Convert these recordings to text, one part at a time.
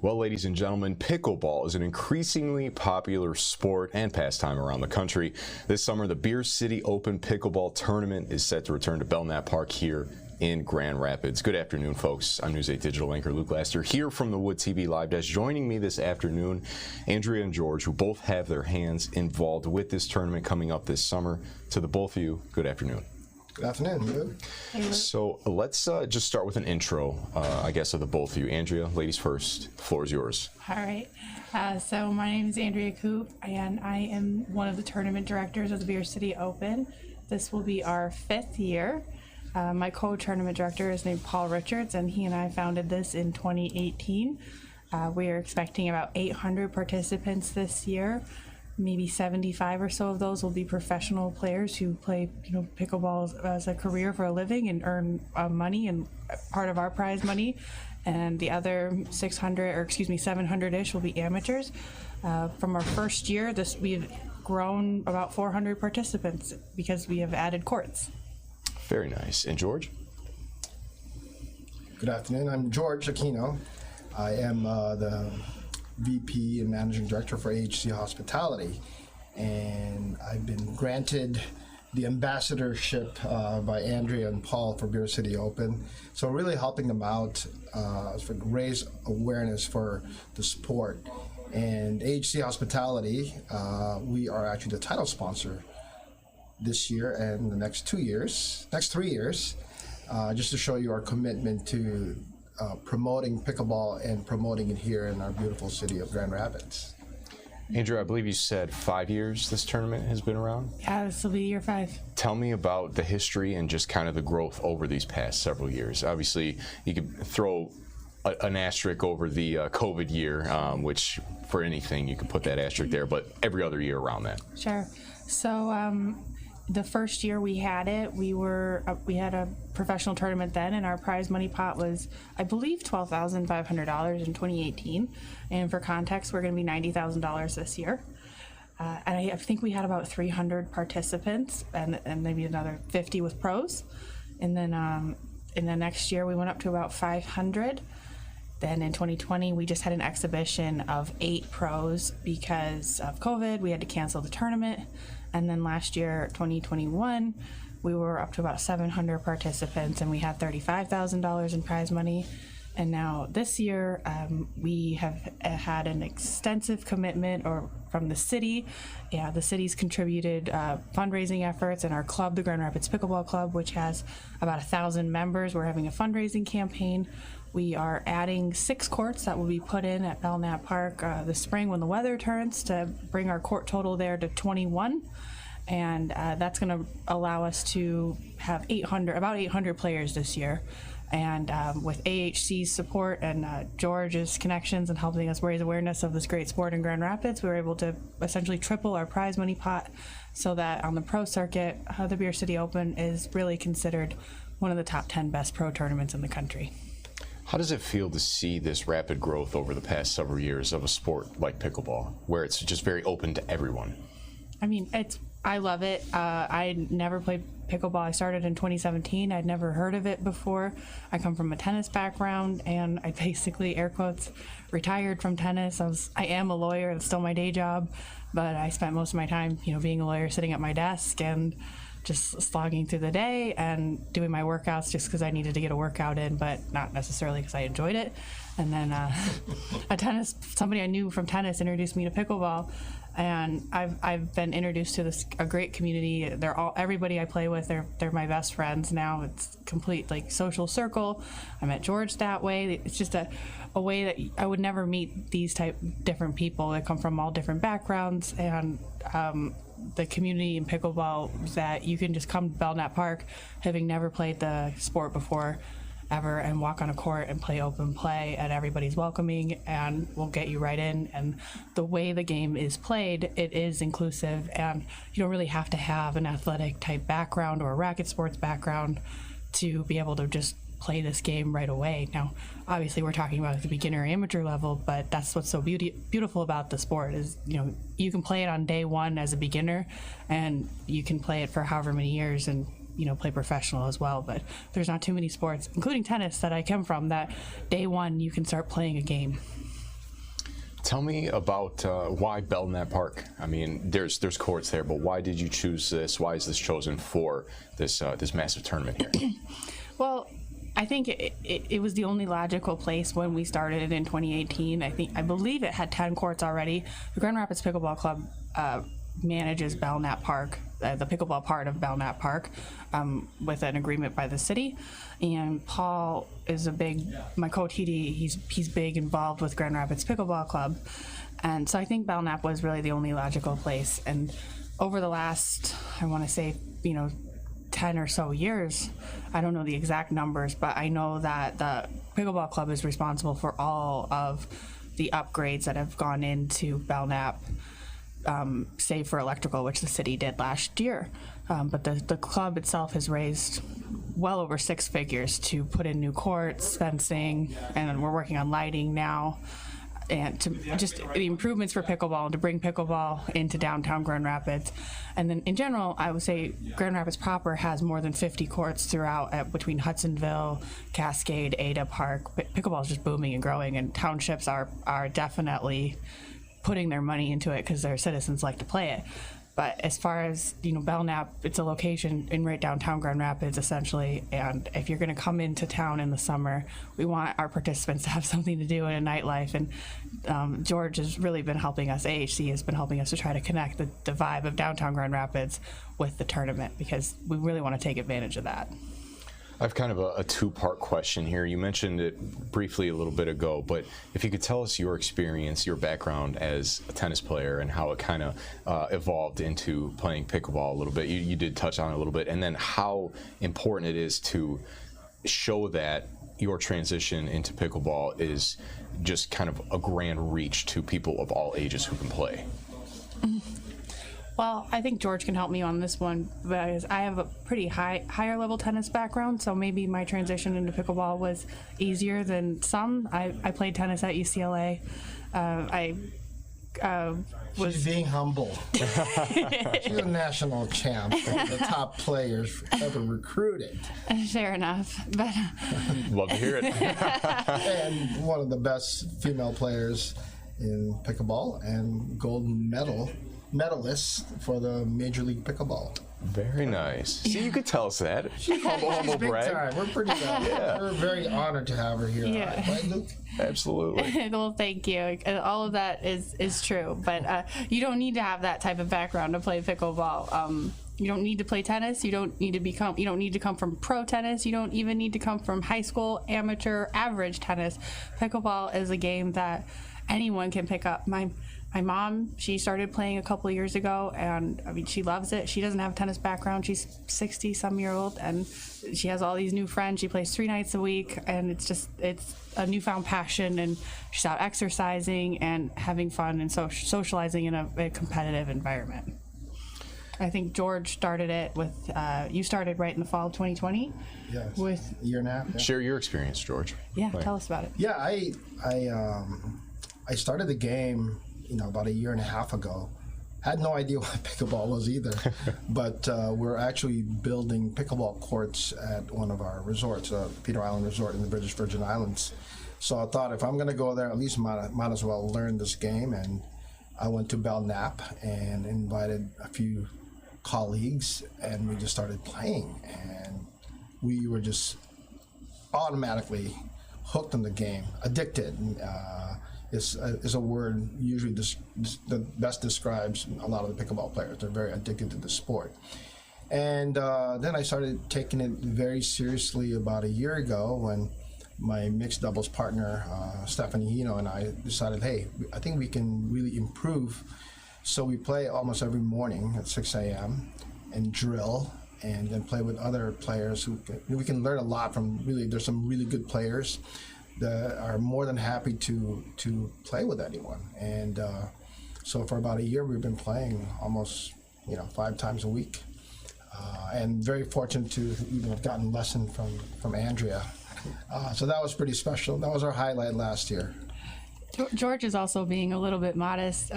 Well, ladies and gentlemen, pickleball is an increasingly popular sport and pastime around the country. This summer, the Beer City Open Pickleball Tournament is set to return to Belknap Park here in Grand Rapids. Good afternoon, folks. I'm News 8 digital anchor Luke Laster here from the Wood TV Live Desk. Joining me this afternoon, Andrea and George, who both have their hands involved with this tournament coming up this summer. To the both of you, good afternoon. Good afternoon. So let's just start with an intro, I guess, of the both of you. Andrea, ladies first. The floor is yours. All right. So my name is Andrea Coop, and I am one of the tournament directors of the Beer City Open. This will be our 5th year. My co-tournament director is named Paul Richards, and he and I founded this in 2018. We are expecting about 800 participants this year. Maybe 75 or so of those will be professional players who play, pickleball as a career for a living and earn money and part of our prize money. And the other 700-ish will be amateurs. From our first year, we've grown about 400 participants because we have added courts. Very nice. And George? Good afternoon. I'm George Aquino. I am the VP and Managing Director for AHC Hospitality, and I've been granted the ambassadorship by Andrea and Paul for Beer City Open. So really helping them out for raise awareness for the sport. And AHC Hospitality, we are actually the title sponsor this year and the next 3 years, just to show you our commitment to promoting pickleball and promoting it here in our beautiful city of Grand Rapids. Andrew, I believe you said 5 years this tournament has been around? Yeah, this will be year 5. Tell me about the history and just kind of the growth over these past several years. Obviously, you could throw an asterisk over the COVID year, which for anything you could put that asterisk there, but every other year around that. Sure. So the first year we had it, we had a professional tournament then, and our prize money pot was, I believe, $12,500 in 2018. And for context, we're going to be $90,000 this year. And I think we had about 300 participants, and maybe another 50 with pros. And then in the next year, we went up to about 500. Then in 2020, we just had an exhibition of 8 pros because of COVID. We had to cancel the tournament. And then last year, 2021, we were up to about 700 participants, and we had $35,000 in prize money. And now this year, we have had an extensive commitment from the city. Yeah, the city's contributed fundraising efforts, and our club, the Grand Rapids Pickleball Club, which has about 1,000 members, we're having a fundraising campaign. We are adding 6 courts that will be put in at Belknap Park this spring when the weather turns, to bring our court total there to 21. And that's going to allow us to have about 800 players this year. And with AHC's support and George's connections and helping us raise awareness of this great sport in Grand Rapids, we were able to essentially triple our prize money pot, so that on the pro circuit, the Beer City Open is really considered one of the top 10 best pro tournaments in the country. How does it feel to see this rapid growth over the past several years of a sport like pickleball, where it's just very open to everyone? I mean, I love it. I never played pickleball. I started in 2017. I'd never heard of it before. I come from a tennis background, and I basically, air quotes, retired from tennis. I am a lawyer. It's still my day job, but I spent most of my time, being a lawyer, sitting at my desk and just slogging through the day and doing my workouts just because I needed to get a workout in, but not necessarily because I enjoyed it. And then somebody I knew from tennis introduced me to pickleball, and I've been introduced to a great community. Everybody I play with, they're my best friends now. It's complete social circle. I met George that way. It's just a way that I would never meet these different people that come from all different backgrounds, and the community in pickleball, that you can just come to Belknap Park having never played the sport before ever and walk on a court and play open play, and everybody's welcoming and will get you right in. And the way the game is played, it is inclusive, and you don't really have to have an athletic type background or a racket sports background to be able to just play this game right away. Now, obviously we're talking about the beginner amateur level, but that's what's so beautiful about the sport is, you can play it on day one as a beginner, and you can play it for however many years and play professional as well. But there's not too many sports, including tennis, that I come from, that day one you can start playing a game. Tell me about why Belknap Park. I mean, there's courts there, but why did you choose this? Why is this chosen for this this massive tournament here? Well, I think it was the only logical place when we started it in 2018. I believe it had 10 courts already. The Grand Rapids Pickleball Club manages Belknap Park, the pickleball part of Belknap Park, with an agreement by the city. And Paul is my co-TD, he's big involved with Grand Rapids Pickleball Club. And so I think Belknap was really the only logical place. And over the last, I want to say, 10 or so years, I don't know the exact numbers, but I know that the Pickleball Club is responsible for all of the upgrades that have gone into Belknap, save for electrical, which the city did last year. But the club itself has raised well over 6 figures to put in new courts, fencing, and we're working on lighting now. And to just the improvements for pickleball and to bring pickleball into downtown Grand Rapids. And then in general, I would say Grand Rapids proper has more than 50 courts throughout between Hudsonville, Cascade, Ada Park. Pickleball is just booming and growing, and townships are definitely putting their money into it because their citizens like to play it. But as far as, Belknap, it's a location in right downtown Grand Rapids, essentially. And if you're going to come into town in the summer, we want our participants to have something to do in a nightlife. And George has really been helping us, AHC has been helping us to try to connect the vibe of downtown Grand Rapids with the tournament, because we really want to take advantage of that. I have kind of a two-part question here. You mentioned it briefly a little bit ago, but if you could tell us your experience, your background as a tennis player, and how it kind of evolved into playing pickleball a little bit. You did touch on it a little bit, and then how important it is to show that your transition into pickleball is just kind of a grand reach to people of all ages who can play. Well, I think George can help me on this one, because I have a pretty higher level tennis background, so maybe my transition into pickleball was easier than some. I played tennis at UCLA. She's being humble. She's a national champ, one of the top players ever recruited. Fair enough, but love to hear it. And one of the best female players in pickleball, and gold medalists for the Major League Pickleball. Very nice. See, you could tell us that. Humble Big brag. time. We're pretty We're very honored to have her here. Yeah. Right, Luke? Absolutely. Well, thank you. And all of that is true, but you don't need to have that type of background to play pickleball. You don't need to play tennis. You don't need to come from pro tennis. You don't even need to come from high school, amateur, average tennis. Pickleball is a game that anyone can pick up. My mom, she started playing a couple of years ago, and I mean, she loves it. She doesn't have a tennis background. She's 60-some-year-old, and she has all these new friends. She plays 3 nights a week, and it's a newfound passion, and she's out exercising and having fun and socializing in a competitive environment. I think George started it with, you started right in the fall of 2020? Yes. With a year and a half. Yeah. Share your experience, George. Yeah, tell us about it. Yeah, I started the game, about a year and a half ago. Had no idea what pickleball was either, but we're actually building pickleball courts at one of our resorts, Peter Island Resort in the British Virgin Islands. So I thought, if I'm going to go there, at least might as well learn this game. And I went to Belknap and invited a few colleagues, and we just started playing. And we were just automatically hooked on the game, addicted. Is a word usually that best describes a lot of the pickleball players. They're very addicted to the sport. And then I started taking it very seriously about a year ago, when my mixed doubles partner, Stephanie Hino, and I decided, hey, I think we can really improve. So we play almost every morning at 6 a.m. and drill, and then play with other players we can learn a lot from. Really, there's some really good players that are more than happy to play with anyone. And so for about a year, we've been playing almost 5 times a week, and very fortunate to even have gotten lesson from Andrea. So that was pretty special. That was our highlight last year. George is also being a little bit modest.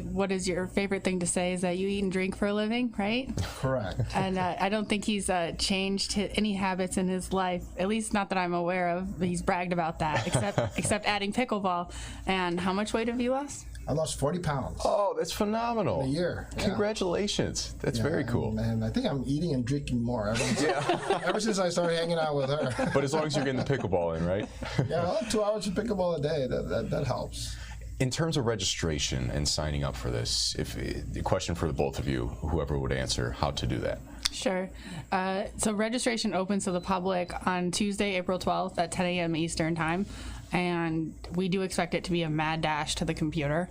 what is your favorite thing to say is that you eat and drink for a living, right? Correct. And I don't think he's changed any habits in his life, at least not that I'm aware of. He's bragged about that, except adding pickleball. And how much weight have you lost? I lost 40 pounds. Oh, that's phenomenal. In a year. Yeah. Congratulations. That's very cool. And I think I'm eating and drinking more ever since I started hanging out with her. But as long as you're getting the pickleball in, right? Yeah, well, 2 hours of pickleball a day, that helps. In terms of registration and signing up for this, if the question for the both of you, whoever would answer, how to do that? Sure. So registration opens to the public on Tuesday, April 12th at 10 a.m. Eastern Time, and we do expect it to be a mad dash to the computer.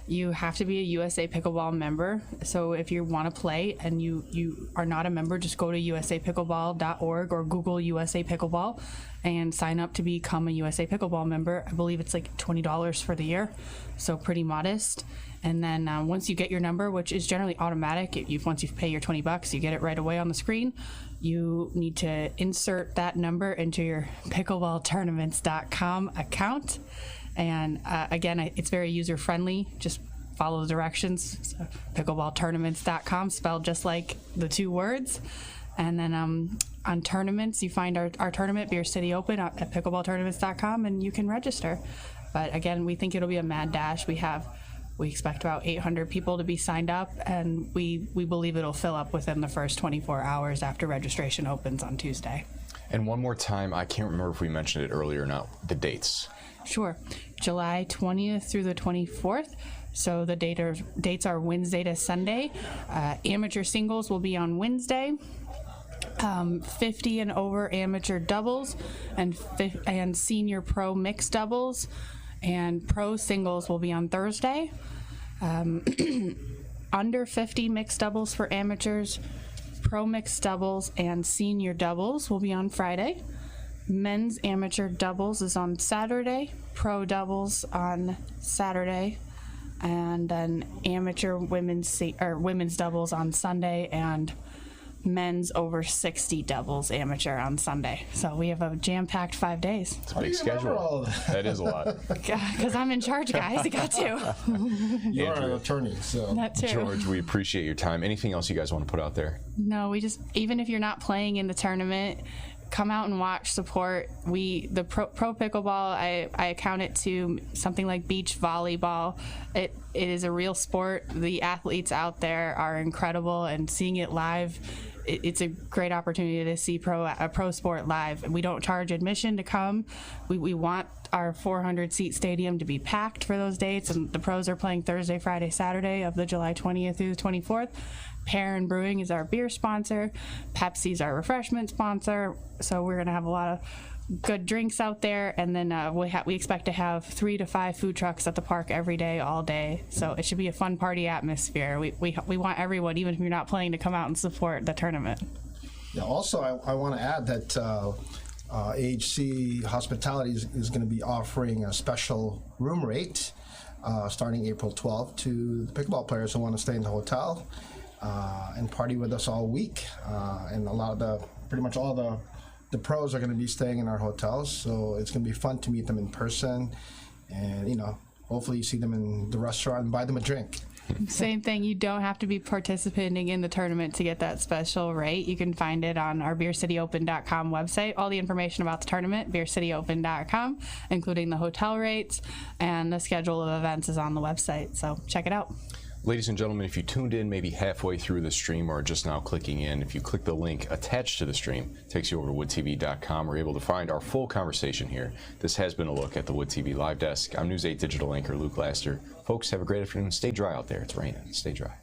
You have to be a USA Pickleball member. So if you want to play and you are not a member, just go to usapickleball.org or Google USA Pickleball and sign up to become a USA Pickleball member. I believe it's like $20 for the year, so pretty modest. And then once you get your number, which is generally automatic, once you pay your $20, you get it right away on the screen. You need to insert that number into your pickleballtournaments.com account. And again, it's very user-friendly. Just follow the directions. So pickleballtournaments.com, spelled just like the two words. And then on tournaments, you find our tournament, Beer City Open, at pickleballtournaments.com, and you can register. But again, we think it'll be a mad dash. We expect about 800 people to be signed up, and we believe it'll fill up within the first 24 hours after registration opens on Tuesday. And one more time, I can't remember if we mentioned it earlier or not, the dates. Sure. July 20th through the 24th. So the dates are Wednesday to Sunday. Amateur singles will be on Wednesday. 50 and over amateur doubles and senior pro mixed doubles and pro singles will be on Thursday. Under 50 mixed doubles for amateurs, pro mixed doubles and senior doubles will be on Friday. Men's amateur doubles is on Saturday, pro doubles on Saturday, and then amateur women's doubles on Sunday, and men's over 60 doubles amateur on Sunday. So we have a jam-packed 5 days. It's a big schedule. That is a lot. Because I'm in charge, guys. I got to. You're an attorney, so. That too. George, we appreciate your time. Anything else you guys want to put out there? No, even if you're not playing in the tournament, come out and watch, support. The pro pickleball, I account it to something like beach volleyball. It is a real sport. The athletes out there are incredible, and seeing it live, it's a great opportunity to see a pro sport live. We don't charge admission to come. We want our 400-seat stadium to be packed for those dates, and the pros are playing Thursday, Friday, Saturday of the July 20th through the 24th. Perrin Brewing is our beer sponsor. Pepsi's our refreshment sponsor. So we're going to have a lot of good drinks out there, and then we expect to have 3 to 5 food trucks at the park every day, all day. So it should be a fun party atmosphere. We want everyone, even if you're not playing, to come out and support the tournament. Yeah. Also, I want to add that AHC Hospitality is going to be offering a special room rate starting April 12th to the pickleball players who want to stay in the hotel and party with us all week. And pretty much all the pros are going to be staying in our hotels, so it's going to be fun to meet them in person, and hopefully you see them in the restaurant and buy them a drink. Same thing. You don't have to be participating in the tournament to get that special rate. You can find it on our beercityopen.com website. All the information about the tournament, beercityopen.com, including the hotel rates, and the schedule of events is on the website. So check it out. Ladies and gentlemen, if you tuned in maybe halfway through the stream or just now clicking in, if you click the link attached to the stream, it takes you over to woodtv.com. We're able to find our full conversation here. This has been a look at the Wood TV Live Desk. I'm News 8 digital anchor Luke Laster. Folks, have a great afternoon. Stay dry out there. It's raining. Stay dry.